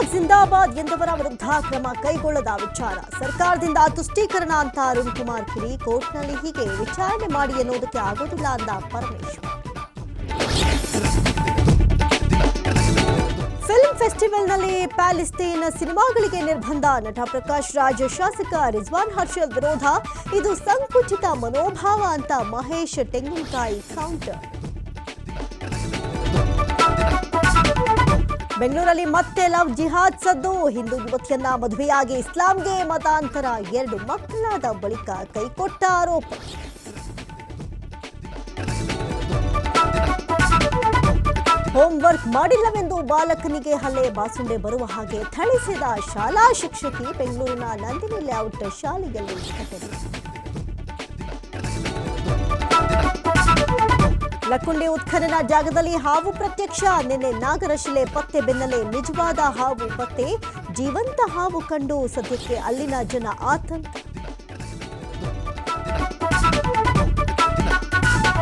ಪಾಕ್ ಜಿಂದಾಬಾದ್ ಎಂದವರ ವಿರುದ್ಧ ಕ್ರಮ ಕೈಗೊಳ್ಳದ ವಿಚಾರ ಸರ್ಕಾರದಿಂದ ತುಷ್ಟೀಕರಣ ಅಂತ ಅರುಣ್ ಕುಮಾರ್ ಕಿರಿ ಕೋರ್ಟ್ನಲ್ಲಿ ಹೀಗೆ ವಿಚಾರಣೆ ಮಾಡಿ ಎನ್ನುವುದಕ್ಕೆ ಆಗೋದಿಲ್ಲ ಅಂದ ಪರಮೇಶ್ವರ್. ಫಿಲ್ಮ್ ಫೆಸ್ಟಿವಲ್ನಲ್ಲಿ ಪ್ಯಾಲಿಸ್ತೀನ್ ಸಿನಿಮಾಗಳಿಗೆ ನಿರ್ಬಂಧ. ನಟ ಪ್ರಕಾಶ್ ರಾಜ್, ಶಾಸಕ ರಿಜ್ವಾನ್ ಹರ್ಷಲ್ ವಿರೋಧ. ಇದು ಸಂಕುಚಿತ ಮನೋಭಾವ ಅಂತ ಮಹೇಶ್ ತೆಂಗಿನಕಾಯಿ ಕೌಂಟರ್. ಬೆಂಗಳೂರಲ್ಲಿ ಮತ್ತೆ ಲವ್ ಜಿಹಾದ್ ಸದ್ದು. ಹಿಂದೂ ಯುವತಿಯನ್ನ ಮದುವೆಯಾಗಿ ಇಸ್ಲಾಂಗೆ ಮತಾಂತರ. 2 ಮಕ್ಕಳಾದ ಬಳಿಕ ಕೈಕೊಟ್ಟ ಆರೋಪ. ಹೋಂವರ್ಕ್ ಮಾಡಿಲ್ಲವೆಂದು ಬಾಲಕನಿಗೆ ಹಲ್ಲೆ. ಬಾಸುಂಡೆ ಬರುವ ಹಾಗೆ ಥಳಿಸಿದ ಶಾಲಾ ಶಿಕ್ಷಕಿ. ಬೆಂಗಳೂರಿನ ನಂದಿನಿ ಲೇಔಟ್ ಶಾಲೆಯಲ್ಲಿ ಘಟನೆ. ಲಕ್ಕುಂಡಿ ಉತ್ಖನನ ಜಾಗದಲ್ಲಿ ಹಾವು ಪ್ರತ್ಯಕ್ಷ. ನಿನ್ನೆ ನಾಗರಶಿಲೆ ಪತ್ತೆ ಬೆನ್ನಲ್ಲೇ ನಿಜವಾದ ಹಾವು ಪತ್ತೆ. ಜೀವಂತ ಹಾವು ಕಂಡು ಸದ್ಯಕ್ಕೆ ಅಲ್ಲಿನ ಜನ ಆತಂಕ.